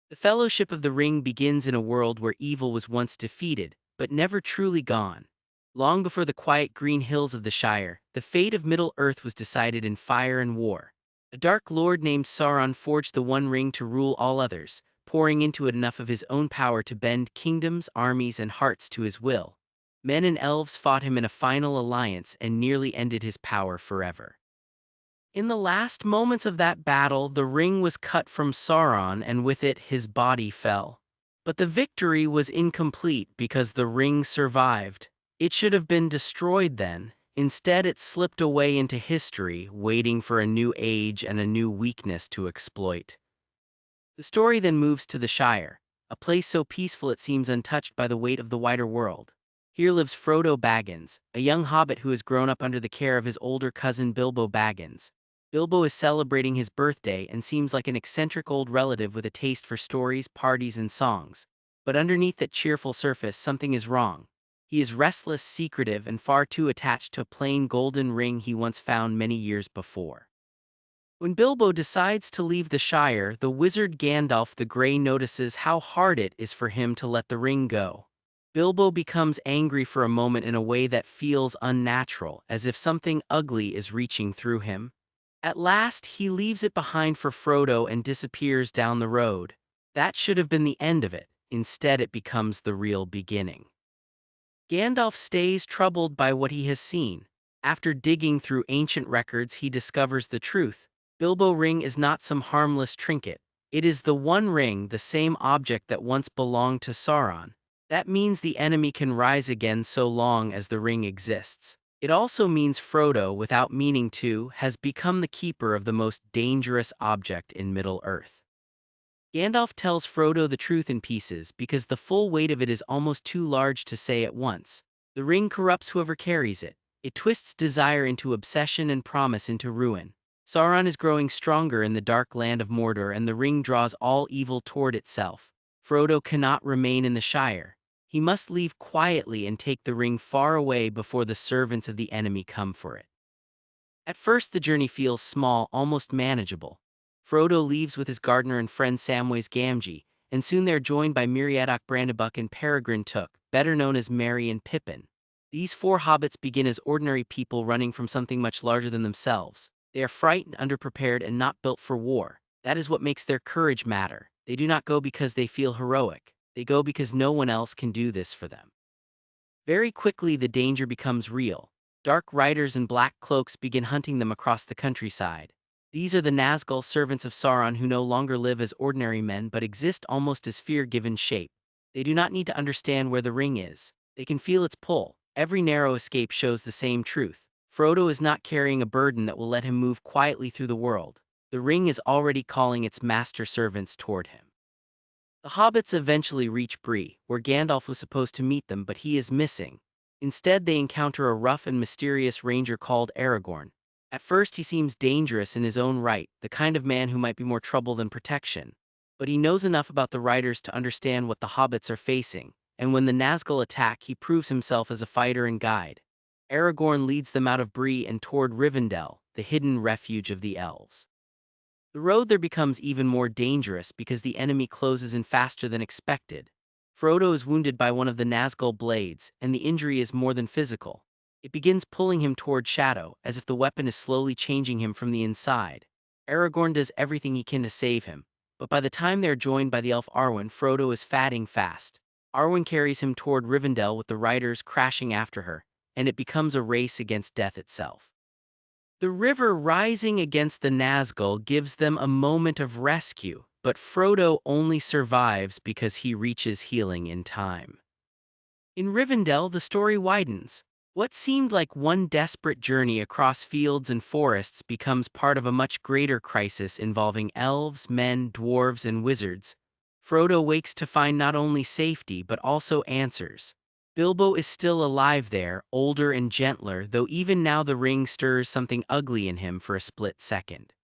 The Fellowship of the Ring begins in a world where evil was once defeated, but never truly gone. Long before the quiet green hills of the Shire, the fate of Middle-earth was decided in fire and war. A dark lord named Sauron forged the One Ring to rule all others, pouring into it enough of his own power to bend kingdoms, armies, and hearts to his will. Men and elves fought him in a final alliance and nearly ended his power forever. In the last moments of that battle, the ring was cut from Sauron, and with it his body fell. But the victory was incomplete because the ring survived. It should have been destroyed then. Instead, it slipped away into history, waiting for a new age and a new weakness to exploit. The story then moves to the Shire, a place so peaceful it seems untouched by the weight of the wider world. Here lives Frodo Baggins, a young hobbit who has grown up under the care of his older cousin Bilbo Baggins. Bilbo is celebrating his birthday and seems like an eccentric old relative with a taste for stories, parties, and songs. But underneath that cheerful surface, something is wrong. He is restless, secretive, and far too attached to a plain golden ring he once found many years before. When Bilbo decides to leave the Shire, the wizard Gandalf the Grey notices how hard it is for him to let the ring go. Bilbo becomes angry for a moment in a way that feels unnatural, as if something ugly is reaching through him. At last, he leaves it behind for Frodo and disappears down the road. That should have been the end of it. Instead, it becomes the real beginning. Gandalf stays troubled by what he has seen. After digging through ancient records, he discovers the truth. Bilbo Ring is not some harmless trinket. It is the One Ring, the same object that once belonged to Sauron. That means the enemy can rise again so long as the ring exists. It also means Frodo, without meaning to, has become the keeper of the most dangerous object in Middle-earth. Gandalf tells Frodo the truth in pieces because the full weight of it is almost too large to say at once. The ring corrupts whoever carries it. It twists desire into obsession and promise into ruin. Sauron is growing stronger in the dark land of Mordor, and the ring draws all evil toward itself. Frodo cannot remain in the Shire. He must leave quietly and take the ring far away before the servants of the enemy come for it. At first the journey feels small, almost manageable. Frodo leaves with his gardener and friend Samwise Gamgee, and soon they are joined by Meriadoc Brandybuck and Peregrine Took, better known as Merry and Pippin. These four hobbits begin as ordinary people running from something much larger than themselves. They are frightened, underprepared, and not built for war. That is what makes their courage matter. They do not go because they feel heroic. They go because no one else can do this for them. Very quickly the danger becomes real. Dark riders in black cloaks begin hunting them across the countryside. These are the Nazgul, servants of Sauron, who no longer live as ordinary men but exist almost as fear-given shape. They do not need to understand where the ring is. They can feel its pull. Every narrow escape shows the same truth. Frodo is not carrying a burden that will let him move quietly through the world. The ring is already calling its master servants toward him. The hobbits eventually reach Bree, where Gandalf was supposed to meet them, but he is missing. Instead, they encounter a rough and mysterious ranger called Aragorn. At first, he seems dangerous in his own right, the kind of man who might be more trouble than protection. But he knows enough about the riders to understand what the hobbits are facing, and when the Nazgul attack, he proves himself as a fighter and guide. Aragorn leads them out of Bree and toward Rivendell, the hidden refuge of the Elves. The road there becomes even more dangerous because the enemy closes in faster than expected. Frodo is wounded by one of the Nazgul blades, and the injury is more than physical. It begins pulling him toward Shadow, as if the weapon is slowly changing him from the inside. Aragorn does everything he can to save him, but by the time they are joined by the elf Arwen, Frodo is fatting fast. Arwen carries him toward Rivendell with the riders crashing after her, and it becomes a race against death itself. The river rising against the Nazgul gives them a moment of rescue, but Frodo only survives because he reaches healing in time. In Rivendell, the story widens. What seemed like one desperate journey across fields and forests becomes part of a much greater crisis involving elves, men, dwarves, and wizards. Frodo wakes to find not only safety but also answers. Bilbo is still alive there, older and gentler, though even now the ring stirs something ugly in him for a split second.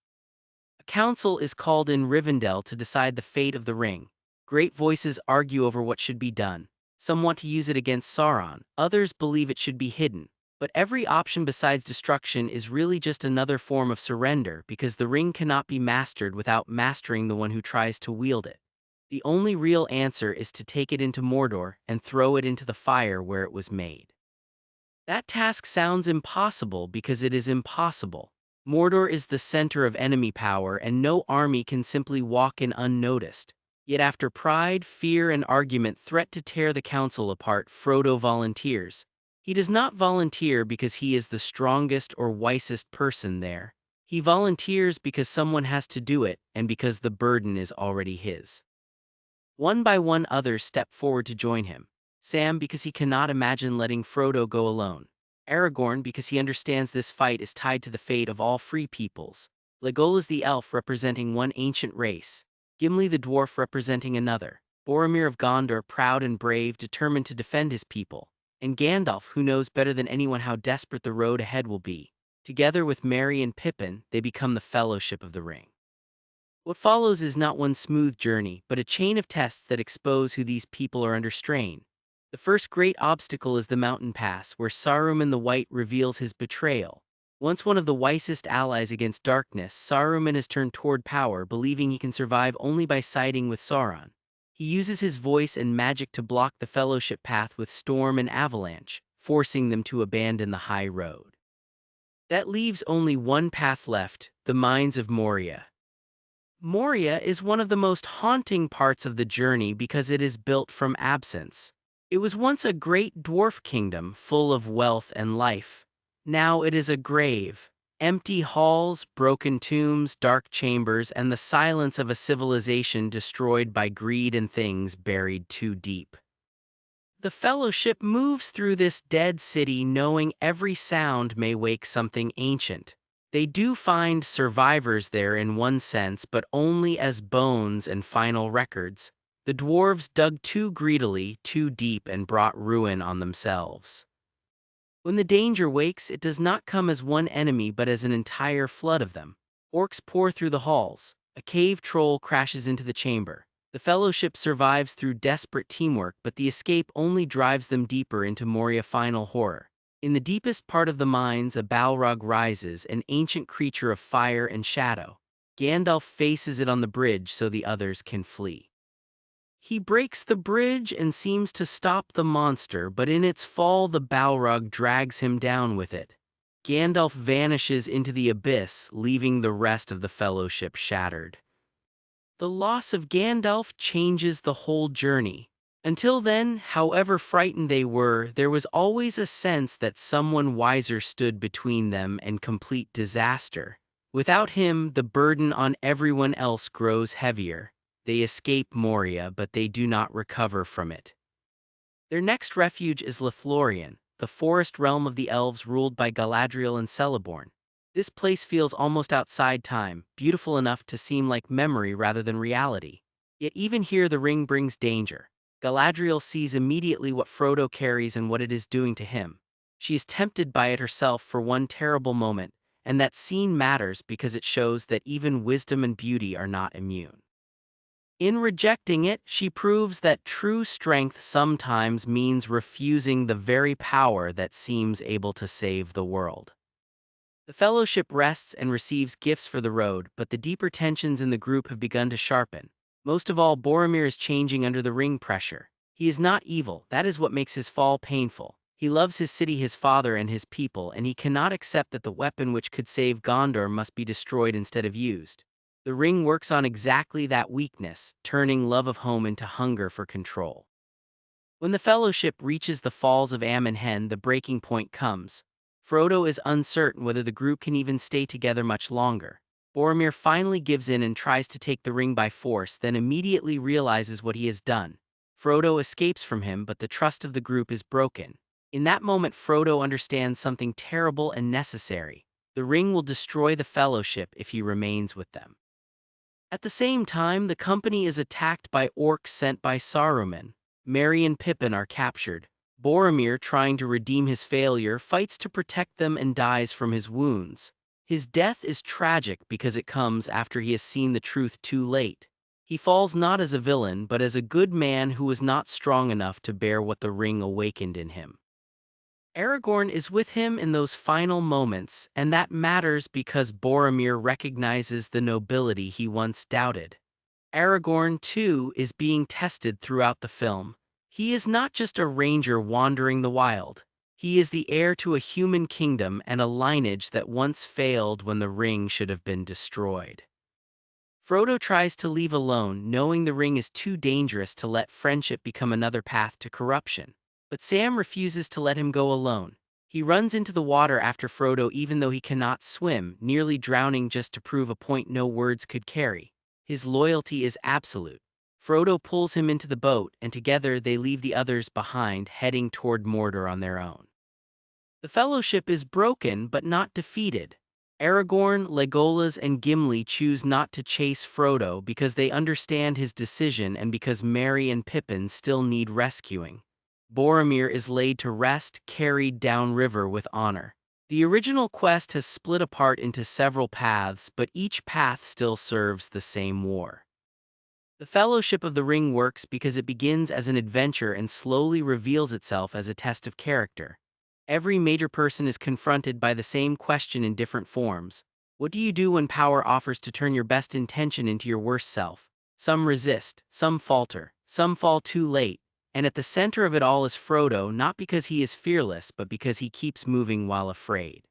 A council is called in Rivendell to decide the fate of the ring. Great voices argue over what should be done. Some want to use it against Sauron, others believe it should be hidden. But every option besides destruction is really just another form of surrender, because the ring cannot be mastered without mastering the one who tries to wield it. The only real answer is to take it into Mordor and throw it into the fire where it was made. That task sounds impossible because it is impossible. Mordor is the center of enemy power, and no army can simply walk in unnoticed. Yet after pride, fear, and argument threat to tear the council apart, Frodo volunteers. He does not volunteer because he is the strongest or wisest person there. He volunteers because someone has to do it, and because the burden is already his. One by one others step forward to join him. Sam because he cannot imagine letting Frodo go alone. Aragorn because he understands this fight is tied to the fate of all free peoples. Legolas the elf representing one ancient race. Gimli the dwarf representing another. Boromir of Gondor proud and brave, determined to defend his people. And Gandalf who knows better than anyone how desperate the road ahead will be. Together with Merry and Pippin, they become the Fellowship of the Ring. What follows is not one smooth journey, but a chain of tests that expose who these people are under strain. The first great obstacle is the mountain pass, where Saruman the White reveals his betrayal. Once one of the wisest allies against darkness, Saruman has turned toward power, believing he can survive only by siding with Sauron. He uses his voice and magic to block the Fellowship path with storm and avalanche, forcing them to abandon the high road. That leaves only one path left, the Mines of Moria. Moria is one of the most haunting parts of the journey because it is built from absence. It was once a great dwarf kingdom full of wealth and life. Now it is a grave. Empty halls, broken tombs, dark chambers, and the silence of a civilization destroyed by greed and things buried too deep. The Fellowship moves through this dead city knowing every sound may wake something ancient. They do find survivors there in one sense, but only as bones and final records. The dwarves dug too greedily, too deep, and brought ruin on themselves. When the danger wakes, it does not come as one enemy but as an entire flood of them. Orcs pour through the halls. A cave troll crashes into the chamber. The Fellowship survives through desperate teamwork, but the escape only drives them deeper into Moria final horror. In the deepest part of the mines, a Balrog rises, an ancient creature of fire and shadow. Gandalf faces it on the bridge so the others can flee. He breaks the bridge and seems to stop the monster, but in its fall the Balrog drags him down with it. Gandalf vanishes into the abyss, leaving the rest of the Fellowship shattered. The loss of Gandalf changes the whole journey. Until then, however frightened they were, there was always a sense that someone wiser stood between them and complete disaster. Without him, the burden on everyone else grows heavier. They escape Moria, but they do not recover from it. Their next refuge is Lothlorien, the forest realm of the Elves ruled by Galadriel and Celeborn. This place feels almost outside time, beautiful enough to seem like memory rather than reality. Yet even here the ring brings danger. Galadriel sees immediately what Frodo carries and what it is doing to him. She is tempted by it herself for one terrible moment, and that scene matters because it shows that even wisdom and beauty are not immune. In rejecting it, she proves that true strength sometimes means refusing the very power that seems able to save the world. The Fellowship rests and receives gifts for the road, but the deeper tensions in the group have begun to sharpen. Most of all, Boromir is changing under the ring pressure. He is not evil, that is what makes his fall painful. He loves his city, his father, and his people, and he cannot accept that the weapon which could save Gondor must be destroyed instead of used. The ring works on exactly that weakness, turning love of home into hunger for control. When the Fellowship reaches the Falls of Am and Hen, the breaking point comes. Frodo is uncertain whether the group can even stay together much longer. Boromir finally gives in and tries to take the ring by force, then immediately realizes what he has done. Frodo escapes from him, but the trust of the group is broken. In that moment, Frodo understands something terrible and necessary. The ring will destroy the Fellowship if he remains with them. At the same time, the company is attacked by orcs sent by Saruman. Merry and Pippin are captured. Boromir, trying to redeem his failure, fights to protect them and dies from his wounds. His death is tragic because it comes after he has seen the truth too late. He falls not as a villain, but as a good man who was not strong enough to bear what the ring awakened in him. Aragorn is with him in those final moments, and that matters because Boromir recognizes the nobility he once doubted. Aragorn, too, is being tested throughout the film. He is not just a ranger wandering the wild. He is the heir to a human kingdom and a lineage that once failed when the ring should have been destroyed. Frodo tries to leave alone, knowing the ring is too dangerous to let friendship become another path to corruption. But Sam refuses to let him go alone. He runs into the water after Frodo even though he cannot swim, nearly drowning just to prove a point no words could carry. His loyalty is absolute. Frodo pulls him into the boat, and together they leave the others behind, heading toward Mordor on their own. The Fellowship is broken but not defeated. Aragorn, Legolas, and Gimli choose not to chase Frodo because they understand his decision and because Merry and Pippin still need rescuing. Boromir is laid to rest, carried downriver with honor. The original quest has split apart into several paths, but each path still serves the same war. The Fellowship of the Ring works because it begins as an adventure and slowly reveals itself as a test of character. Every major person is confronted by the same question in different forms. What do you do when power offers to turn your best intention into your worst self? Some resist, some falter, some fall too late, and at the center of it all is Frodo, not because he is fearless, but because he keeps moving while afraid.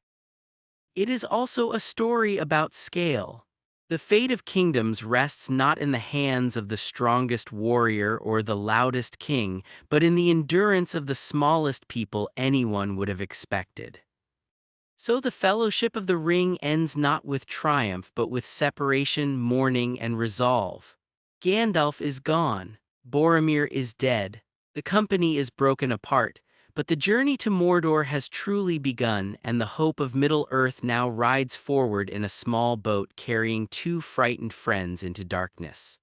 It is also a story about scale. The fate of kingdoms rests not in the hands of the strongest warrior or the loudest king, but in the endurance of the smallest people anyone would have expected. So the Fellowship of the Ring ends not with triumph but with separation, mourning, and resolve. Gandalf is gone. Boromir is dead. The company is broken apart, but the journey to Mordor has truly begun, and the hope of Middle-earth now rides forward in a small boat carrying two frightened friends into darkness.